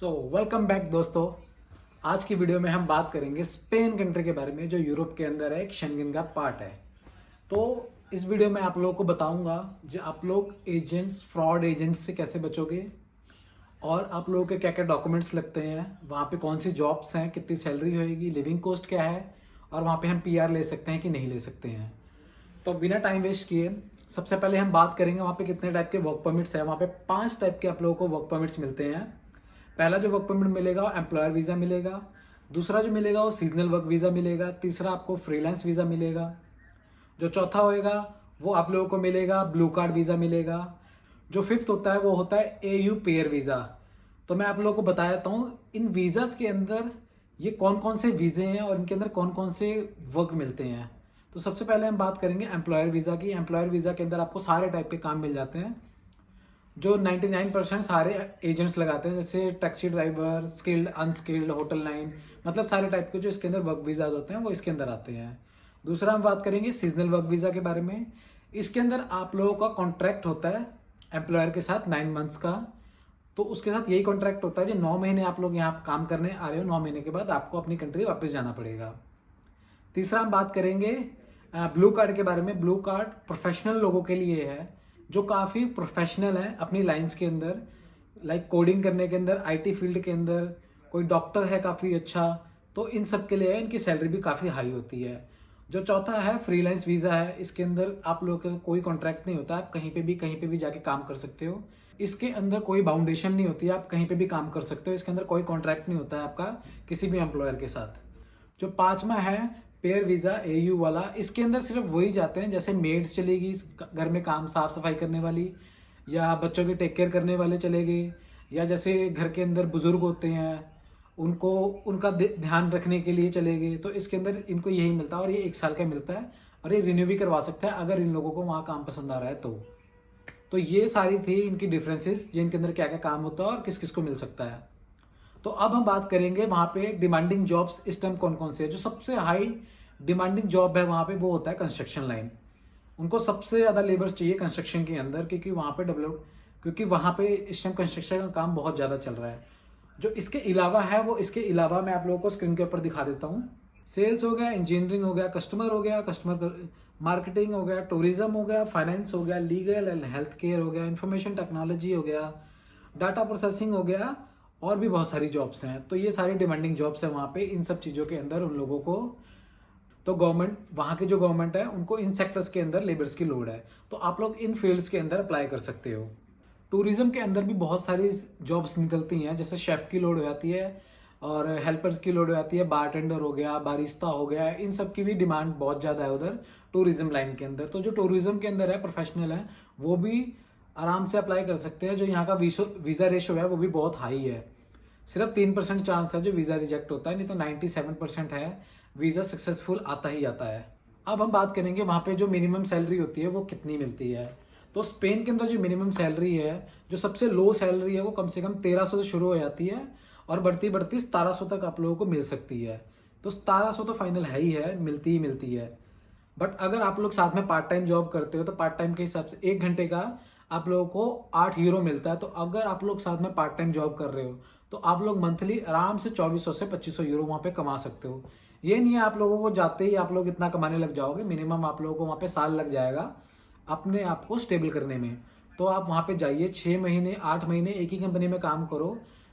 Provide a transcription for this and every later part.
Welcome back दोस्तों। आज की वीडियो में हम बात करेंगे स्पेन कंट्री के बारे में, जो यूरोप के अंदर है, एक शेंगन का पार्ट है। तो इस वीडियो में आप लोगों को बताऊंगा जो आप लोग एजेंट्स, फ्रॉड एजेंट्स से कैसे बचोगे, और आप लोगों के क्या क्या डॉक्यूमेंट्स लगते हैं, वहाँ पे कौन सी जॉब्स हैं, कितनी सैलरी होएगी, लिविंग कॉस्ट क्या है, और वहाँ पे हम पीआर ले सकते हैं कि नहीं ले सकते हैं। तो बिना टाइम वेस्ट किए सबसे पहले हम बात करेंगे वहाँ पे कितने टाइप के वर्क परमिट्स हैं। वहाँ पे 5 टाइप के आप लोगों को वर्क परमिट्स मिलते हैं। पहला जो वर्क परमिट मिलेगा वो एम्प्लॉयर वीज़ा मिलेगा। दूसरा जो मिलेगा वो सीजनल वर्क वीज़ा मिलेगा। तीसरा आपको फ्रीलांस वीज़ा मिलेगा। जो चौथा होएगा वो आप लोगों को मिलेगा ब्लू कार्ड वीज़ा मिलेगा। जो फिफ्थ होता है वो होता है एयू पेयर वीज़ा। तो मैं आप लोगों को बता देता हूँ इन वीज़ाज़ के अंदर ये कौन कौन से वीज़े हैं और इनके अंदर कौन कौन से वर्क मिलते हैं। तो सबसे पहले हम बात करेंगे एम्प्लॉयर वीज़ा की। एम्प्लॉयर वीज़ा के अंदर आपको सारे टाइप के काम मिल जाते हैं जो 99% सारे एजेंट्स लगाते हैं, जैसे taxi driver, skilled, unskilled, hotel line, मतलब सारे टाइप के जो इसके अंदर वर्क वीज़ा होते हैं वो इसके अंदर आते हैं। दूसरा हम बात करेंगे सीजनल वर्क वीज़ा के बारे में। इसके अंदर आप लोगों का कॉन्ट्रैक्ट होता है एम्प्लॉयर के साथ 9 मंथ्स का। तो उसके साथ यही कॉन्ट्रैक्ट होता है जो 9 महीने आप लोग यहाँ काम करने आ रहे हो, 9 महीने के बाद आपको अपनी कंट्री वापस जाना पड़ेगा। तीसरा हम बात करेंगे ब्लू कार्ड के बारे में। ब्लू कार्ड प्रोफेशनल लोगों के लिए है जो काफ़ी प्रोफेशनल है अपनी लाइंस के अंदर, लाइक कोडिंग करने के अंदर, आईटी फील्ड के अंदर, कोई डॉक्टर है काफ़ी अच्छा, तो इन सब के लिए इनकी सैलरी भी काफ़ी हाई होती है। जो चौथा है फ्रीलांस वीज़ा है। इसके अंदर आप लोगों का कोई कॉन्ट्रैक्ट नहीं होता, आप कहीं पे भी जाके काम कर सकते हो। इसके अंदर कोई बाउंडेशन नहीं होती, आप कहीं पे भी काम कर सकते हो। इसके अंदर कोई कॉन्ट्रैक्ट नहीं होता है आपका किसी भी एम्प्लॉयर के साथ। जो पांचवा है पेयर वीज़ा एयू वाला, इसके अंदर सिर्फ वही जाते हैं जैसे मेड्स चलेगी घर में काम साफ सफाई करने वाली, या बच्चों की टेक केयर करने वाले चले गए, या जैसे घर के अंदर बुजुर्ग होते हैं उनको उनका ध्यान रखने के लिए चले गए। तो इसके अंदर इनको यही मिलता है और ये 1 साल का मिलता है, और ये रिन्यू भी करवा सकते हैं अगर इन लोगों को वहाँ काम पसंद आ रहा है तो ये सारी थी इनकी डिफरेंसेस, जो इनके अंदर क्या क्या काम होता है और किस किस को मिल सकता है। तो अब हम बात करेंगे वहाँ पे डिमांडिंग जॉब्स इस टाइम कौन कौन से है। जो सबसे हाई डिमांडिंग जॉब है वहाँ पे वो होता है कंस्ट्रक्शन लाइन। उनको सबसे ज़्यादा लेबर्स चाहिए कंस्ट्रक्शन के अंदर, क्योंकि वहाँ पे इस टाइम कंस्ट्रक्शन का काम बहुत ज़्यादा चल रहा है। जो इसके अलावा है वो इसके अलावा मैं आप लोगों को स्क्रीन के ऊपर दिखा देता हूँ। सेल्स हो गया, इंजीनियरिंग हो गया, कस्टमर मार्केटिंग हो गया, टूरिज्म हो गया, फाइनेंस हो गया, लीगल एंड हेल्थ केयर हो गया, इंफॉर्मेशन टेक्नोलॉजी हो गया, डाटा प्रोसेसिंग हो गया, और भी बहुत सारी जॉब्स हैं। तो ये सारी डिमांडिंग जॉब्स हैं वहाँ पे। इन सब चीज़ों के अंदर उन लोगों को, तो गवर्नमेंट, वहाँ की जो गवर्नमेंट है उनको इन सेक्टर्स के अंदर लेबर्स की लोड है, तो आप लोग इन फील्ड्स के अंदर अप्लाई कर सकते हो। टूरिज्म के अंदर भी बहुत सारी जॉब्स निकलती हैं, जैसे शेफ़ की लोड हो जाती है और हेल्पर्स की लोड हो जाती है, बारटेंडर हो गया, बारिस्ता हो गया, इन सब की भी डिमांड बहुत ज़्यादा है उधर टूरिज्म लाइन के अंदर। तो जो टूरिज्म के अंदर है प्रोफेशनल है वो भी आराम से अप्लाई कर सकते हैं। जो यहाँ का वीज़ा रेशो है वो भी बहुत हाई है। सिर्फ 3% चांस है जो वीज़ा रिजेक्ट होता है, नहीं तो 97% है वीज़ा सक्सेसफुल आता ही आता है। अब हम बात करेंगे वहाँ पे जो मिनिमम सैलरी होती है वो कितनी मिलती है। तो स्पेन के अंदर जो मिनिमम सैलरी है, जो सबसे लो सैलरी है, वो कम से कम 1300 से शुरू हो जाती है और बढ़ती बढ़ती 1700 तक आप लोगों को मिल सकती है। तो 1700 तो फाइनल है ही है, मिलती ही मिलती है। बट अगर आप लोग साथ में पार्ट टाइम जॉब करते हो तो पार्ट टाइम के हिसाब से 1 घंटे का आप लोगों को 8 यूरो मिलता है। तो अगर आप लोग साथ में पार्ट टाइम जॉब कर रहे हो तो आप लोग मंथली आराम से 2400 से 2500 यूरो वहाँ पे कमा सकते हो। ये नहीं है आप लोगों को जाते ही आप लोग इतना कमाने लग जाओगे, मिनिमम आप लोगों को वहाँ पे साल लग जाएगा अपने आप को स्टेबल करने में। तो आप वहाँ पे जाइए, 6 महीने 8 महीने एक ही कंपनी में काम करो,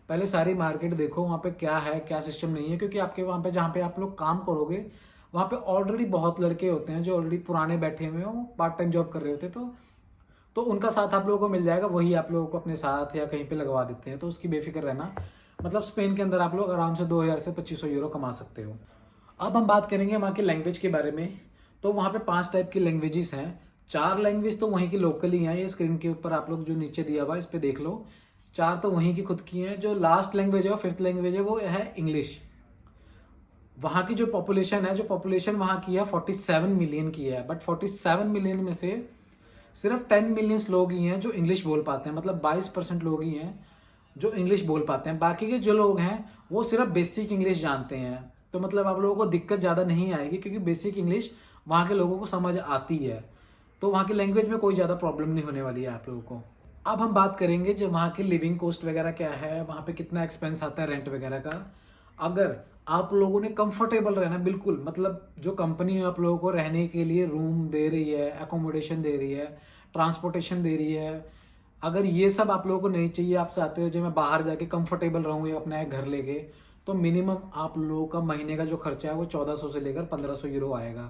पहले सारी मार्केट देखो वहाँ पे क्या है क्या सिस्टम नहीं है, क्योंकि आपके वहाँ पे जहाँ पे आप लोग काम करोगे वहाँ पे ऑलरेडी बहुत लड़के होते हैं जो ऑलरेडी पुराने बैठे हुए हो, पार्ट टाइम जॉब कर रहे होते, तो उनका साथ आप लोगों को मिल जाएगा, वही आप लोगों को अपने साथ या कहीं पे लगवा देते हैं। तो उसकी बेफिक्र रहना, मतलब स्पेन के अंदर आप लोग आराम से 2000 से 2500 यूरो कमा सकते हो। अब हम बात करेंगे वहाँ की लैंग्वेज के बारे में। तो वहाँ पे 5 टाइप की लैंग्वेजेस हैं। 4 लैंग्वेज तो वहीं की लोकल ही हैं, ये स्क्रीन के ऊपर आप लोग जो नीचे दिया हुआ है इस पर देख लो। 4 तो वहीं की खुद की हैं। जो लास्ट लैंग्वेज है, 5th लैंग्वेज है, वो है इंग्लिश। वहाँ की जो पॉपुलेशन वहाँ की है 47 मिलियन की है, बट 47 मिलियन में से सिर्फ 10 मिलियन लोग ही हैं जो इंग्लिश बोल पाते हैं, मतलब 22% लोग ही हैं जो इंग्लिश बोल पाते हैं। बाकी के जो लोग हैं वो सिर्फ बेसिक इंग्लिश जानते हैं। तो मतलब आप लोगों को दिक्कत ज़्यादा नहीं आएगी, क्योंकि बेसिक इंग्लिश वहाँ के लोगों को समझ आती है। तो वहाँ की लैंग्वेज में कोई ज़्यादा प्रॉब्लम नहीं होने वाली है आप लोगों को। अब हम बात करेंगे जो वहाँ की लिविंग कॉस्ट वगैरह क्या है, वहाँ पे कितना एक्सपेंस आता है रेंट वगैरह का। अगर आप लोगों ने कंफर्टेबल रहना, बिल्कुल मतलब जो कंपनी आप लोगों को रहने के लिए रूम दे रही है, एकोमोडेशन दे रही है, ट्रांसपोर्टेशन दे रही है, अगर ये सब आप लोगों को नहीं चाहिए, आप चाहते हो जो मैं बाहर जाके कंफर्टेबल रहूँ या अपना एक घर लेके, तो मिनिमम आप लोगों का महीने का जो खर्चा है वो 1400 से लेकर 1500 यूरो आएगा।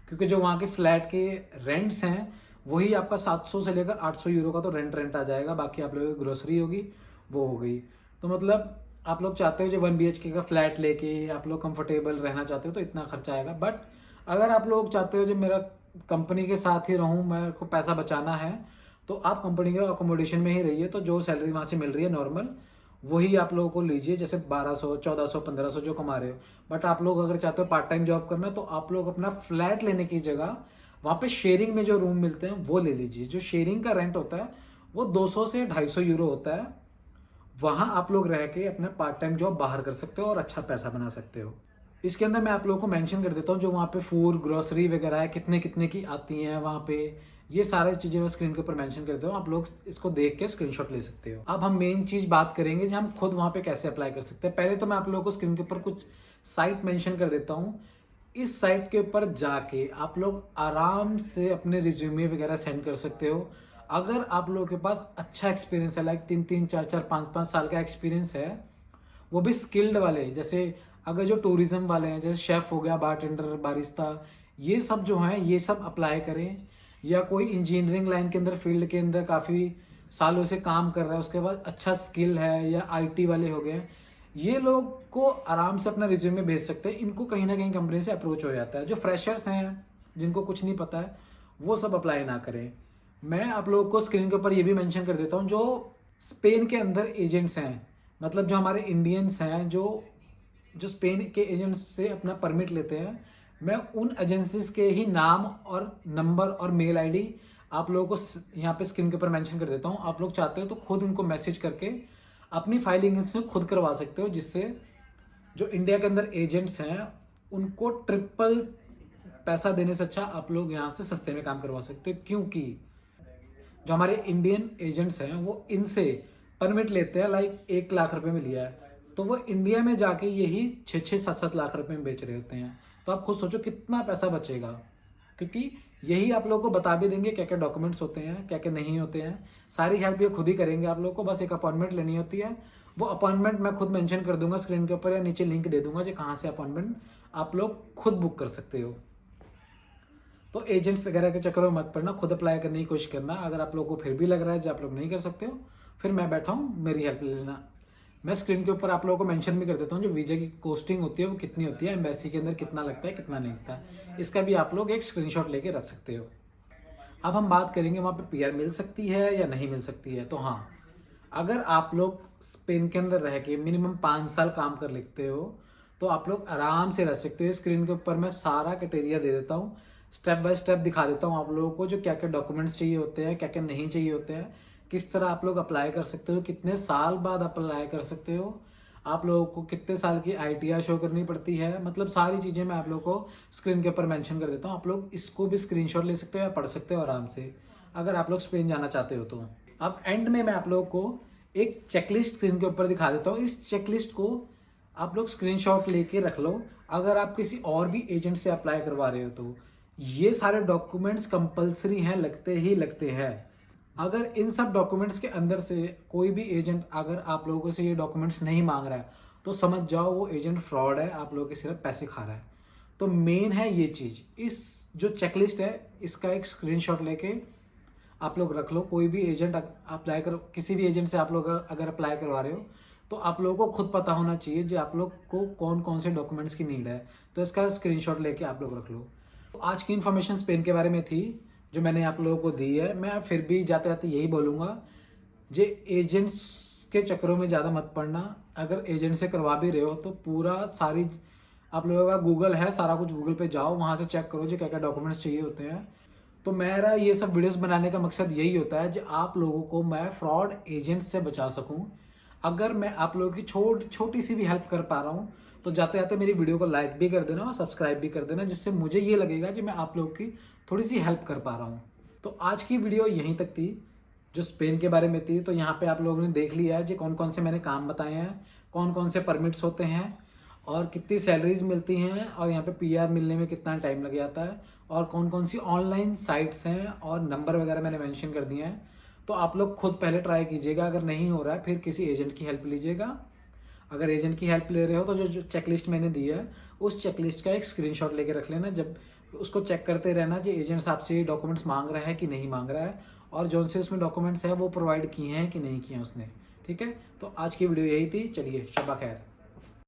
क्योंकि जो वहाँ के फ्लैट के रेंट्स हैं वही आपका 700 से लेकर 800 यूरो का तो रेंट आ जाएगा। बाकी आप लोगों की ग्रोसरी होगी, वो हो गई। तो मतलब आप लोग चाहते हो जो 1 BHK का फ्लैट लेके आप लोग कंफर्टेबल रहना चाहते हो तो इतना खर्चा आएगा। बट अगर आप लोग चाहते हो जो मेरा कंपनी के साथ ही रहूँ, मेरे को पैसा बचाना है, तो आप कंपनी के अकोमोडेशन में ही रहिए। तो जो सैलरी वहाँ से मिल रही है नॉर्मल, वही आप लोगों को लीजिए, जैसे 1200 1400 1500 जो कमा रहे हो। बट आप लोग अगर चाहते हो पार्ट टाइम जॉब करना, तो आप लोग अपना फ्लैट लेने की जगह वहाँ पे शेयरिंग में जो रूम मिलते हैं वो ले लीजिए। जो शेयरिंग का रेंट होता है वो 200 से 250 यूरो होता है। वहाँ आप लोग रह के अपना पार्ट टाइम जॉब बाहर कर सकते हो और अच्छा पैसा बना सकते हो। इसके अंदर मैं आप लोगों को मेंशन कर देता हूँ जो वहाँ पे फूड ग्रोसरी वगैरह है, कितने कितने की आती हैं वहाँ पे, ये सारी चीज़ें मैं स्क्रीन के ऊपर मेंशन कर देता हूँ। आप लोग इसको देख के स्क्रीनशॉट ले सकते हो। अब हम मेन चीज़ बात करेंगे जो हम खुद वहाँ पे कैसे अप्लाई कर सकते हैं। पहले तो मैं आप लोगों को स्क्रीन के ऊपर कुछ साइट मेंशन कर देता हूँ। इस साइट के ऊपर जाके आप लोग आराम से अपने रिज्यूमे वगैरह सेंड कर सकते हो। अगर आप लोगों के पास अच्छा एक्सपीरियंस है, लाइक 3 3 4 4 5 5 साल का एक्सपीरियंस है, वो भी स्किल्ड वाले, जैसे अगर जो टूरिज्म वाले हैं, जैसे शेफ़ हो गया, बारटेंडर, बारिस्ता, ये सब जो हैं ये सब अप्लाई करें। या कोई इंजीनियरिंग लाइन के अंदर, फील्ड के अंदर काफ़ी सालों से काम कर रहा है, उसके बाद अच्छा स्किल है, या आईटी वाले हो गए, ये लोग को आराम से अपना रिज्यूमे भेज सकते हैं। इनको कहीं ना कहीं कंपनी से अप्रोच हो जाता है। जो फ्रेशर्स हैं, जिनको कुछ नहीं पता है, वो सब अप्लाई ना करें। मैं आप लोगों को स्क्रीन के ऊपर ये भी मेंशन कर देता हूँ जो स्पेन के अंदर एजेंट्स हैं, मतलब जो हमारे इंडियंस हैं जो जो स्पेन के एजेंट्स से अपना परमिट लेते हैं, मैं उन एजेंसीज के ही नाम और नंबर और मेल आईडी आप लोगों को यहाँ पे स्क्रीन के ऊपर मेंशन कर देता हूँ। आप लोग चाहते हो तो खुद उनको मैसेज करके अपनी फाइलिंग से खुद करवा सकते हो, जिससे जो इंडिया के अंदर एजेंट्स हैं उनको ट्रिपल पैसा देने से अच्छा आप लोग यहाँ से सस्ते में काम करवा सकते हो। क्योंकि जो हमारे इंडियन एजेंट्स हैं वो इनसे परमिट लेते हैं, लाइक 1 लाख रुपए में लिया है, तो वो इंडिया में जाके यही 6 6 7 7 लाख रुपए में बेच रहे होते हैं। तो आप खुद सोचो कितना पैसा बचेगा। क्योंकि यही आप लोगों को बता भी देंगे क्या क्या डॉक्यूमेंट्स होते हैं, क्या क्या नहीं होते हैं। सारी हेल्प ये खुद ही करेंगे। आप लोगों को बस एक अपॉइंटमेंट लेनी होती है। वो अपॉइंटमेंट मैं खुद मेंशन कर दूंगा स्क्रीन के ऊपर, या नीचे लिंक दे दूंगा जो कहाँ से अपॉइंटमेंट आप लोग खुद बुक कर सकते हो। तो एजेंट्स वगैरह के चक्करों में मत पड़ना, खुद अप्लाई करने की कोशिश करना। अगर आप लोगों को फिर भी लग रहा है जो आप लोग नहीं कर सकते हो, फिर मैं बैठा हूँ, मेरी हेल्प ले लेना। मैं स्क्रीन के ऊपर आप लोगों को मेंशन भी कर देता हूँ जो वीजा की कॉस्टिंग होती है वो कितनी होती है, एम्बेसी के अंदर कितना लगता है, कितना नहीं लगता है। इसका भी आप लोग एक स्क्रीनशॉट लेके रख सकते हो। अब हम बात करेंगे वहाँ पे पीआर मिल सकती है या नहीं मिल सकती है। तो हाँ, अगर आप लोग स्पेन के अंदर रह के मिनिमम 5 साल काम कर लेते हो तो आप लोग आराम से रह सकते हो। स्क्रीन के ऊपर मैं सारा क्राइटेरिया दे देता हूँ, स्टेप बाय स्टेप दिखा देता हूँ आप लोगों को जो क्या क्या डॉक्यूमेंट्स चाहिए होते हैं, क्या क्या नहीं चाहिए होते हैं, किस तरह आप लोग अप्लाई कर सकते हो, कितने साल बाद अप्लाई कर सकते हो, आप लोगों को कितने साल की आईटीआर शो करनी पड़ती है। मतलब सारी चीज़ें मैं आप लोगों को स्क्रीन के ऊपर मेंशन कर देता हूँ। आप लोग इसको भी स्क्रीनशॉट ले सकते हो या पढ़ सकते हो आराम से, अगर आप लोग स्पेन जाना चाहते हो तो। अब एंड में मैं आप लोगों को एक चेकलिस्ट स्क्रीन के ऊपर दिखा देता हूँ। इस चेकलिस्ट को आप लोग स्क्रीनशॉट लेके रख लो। अगर आप किसी और भी एजेंट से अप्लाई करवा रहे हो तो ये सारे डॉक्यूमेंट्स कंपलसरी हैं, लगते ही लगते हैं। अगर इन सब डॉक्यूमेंट्स के अंदर से कोई भी एजेंट अगर आप लोगों से ये डॉक्यूमेंट्स नहीं मांग रहा है तो समझ जाओ वो एजेंट फ्रॉड है, आप लोगों के सिर्फ पैसे खा रहा है। तो मेन है ये चीज़। इस जो चेकलिस्ट है इसका एक स्क्रीनशॉट लेके आप लोग रख लो। कोई भी एजेंट अप्लाई कर, किसी भी एजेंट से आप लोग अगर अप्लाई करवा रहे हो तो आप लोगों को खुद पता होना चाहिए जो आप लोग को कौन कौन से डॉक्यूमेंट्स की नीड है। तो इसका स्क्रीनशॉट लेके आप लोग रख लो। तो आज की इन्फॉर्मेशन स्पेन के बारे में थी जो मैंने आप लोगों को दी है। मैं फिर भी जाते जाते यही बोलूँगा, जे एजेंट्स के चक्करों में ज़्यादा मत पड़ना। अगर एजेंट से करवा भी रहे हो तो पूरा सारी आप लोगों का गूगल है, सारा कुछ गूगल पे जाओ, वहाँ से चेक करो जो क्या क्या डॉक्यूमेंट्स चाहिए होते हैं। तो मेरा ये सब वीडियोस बनाने का मकसद यही होता है कि आप लोगों को मैं फ्रॉड एजेंट से बचा सकूं। अगर मैं आप लोगों की छोटी सी भी हेल्प कर पा रहा हूं तो जाते जाते मेरी वीडियो को लाइक भी कर देना और सब्सक्राइब भी कर देना, जिससे मुझे ये लगेगा कि मैं आप लोगों की थोड़ी सी हेल्प कर पा रहा हूँ। तो आज की वीडियो यहीं तक थी। जो स्पेन के बारे में थी। तो यहाँ पे आप लोगों ने देख लिया है जी कौन कौन से मैंने काम बताए हैं, कौन कौन से परमिट्स होते हैं और कितनी सैलरीज मिलती हैं और यहाँ पे पीआर मिलने में कितना टाइम लग जाता है और कौन कौन सी ऑनलाइन साइट्स हैं और नंबर वगैरह मैंने मेंशन कर दिए हैं। तो आप लोग खुद पहले ट्राई कीजिएगा, अगर नहीं हो रहा है फिर किसी एजेंट की हेल्प लीजिएगा। अगर एजेंट की हेल्प ले रहे हो तो जो चेकलिस्ट मैंने दी है उस चेकलिस्ट का एक स्क्रीनशॉट लेके रख लेना, जब उसको चेक करते रहना कि एजेंट्स आपसे डॉक्यूमेंट्स मांग रहा है कि नहीं मांग रहा है और जो से उसमें डॉक्यूमेंट्स है वो प्रोवाइड किए हैं कि नहीं किए हैं उसने। ठीक है, तो आज की वीडियो यही थी। चलिए, शब्बा खैर।